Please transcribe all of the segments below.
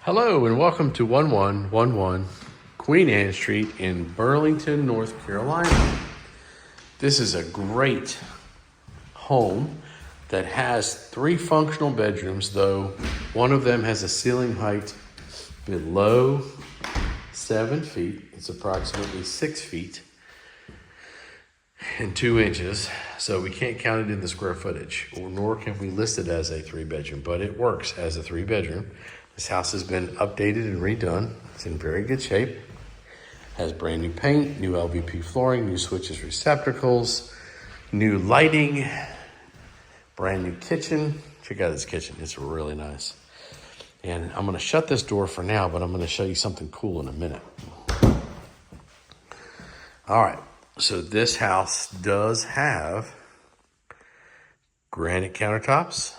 Hello and welcome to 1111 Queen Anne Street in Burlington, North Carolina. This is a great home that has 3 functional bedrooms, though one of them has a ceiling height below 7 feet. It's approximately 6 feet and 2 inches, so we can't count it in the square footage, nor can we list it as a 3-bedroom, but it works as a 3-bedroom. This house has been updated and redone. It's in very good shape. Has brand new paint, new LVP flooring, new switches, receptacles, new lighting, brand new kitchen. Check out this kitchen, it's really nice. And I'm gonna shut this door for now, but I'm gonna show you something cool in a minute. All right, so this house does have granite countertops,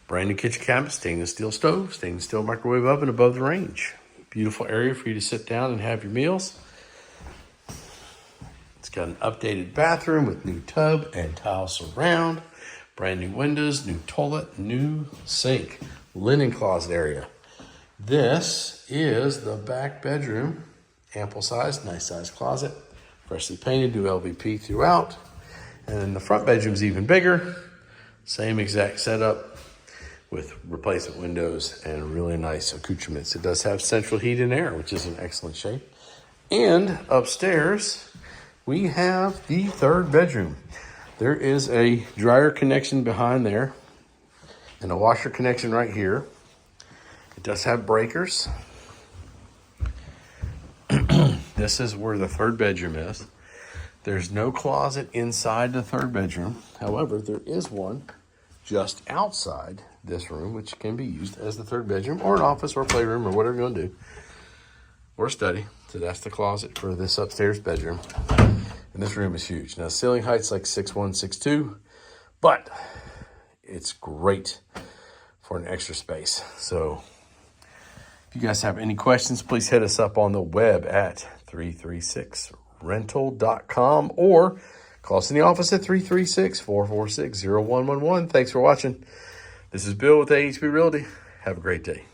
brand new kitchen cabinet, stainless steel stove, stainless steel microwave oven above the range. Beautiful area for you to sit down and have your meals. It's got an updated bathroom with new tub and tile surround, brand new windows, new toilet, new sink, linen closet area. This is the back bedroom, ample size, nice size closet, freshly painted, new LVP throughout. And then the front bedroom's even bigger, same exact setup, with replacement windows and really nice accoutrements. It does have central heat and air, which is in excellent shape. And upstairs, we have the 3rd bedroom. There is a dryer connection behind there and a washer connection right here. It does have breakers. This is where the 3rd bedroom is. There's no closet inside the 3rd bedroom. However, there is one just outside this room, which can be used as the 3rd bedroom or an office or playroom or whatever you're gonna do, or study. So that's the closet for this upstairs bedroom. And this room is huge. Now, ceiling height's like 6'1", 6'2", but it's great for an extra space. So if you guys have any questions, please hit us up on the web at 336rental.com or call us in the office at 336-446-0111. Thanks for watching. This is Bill with AHB Realty. Have a great day.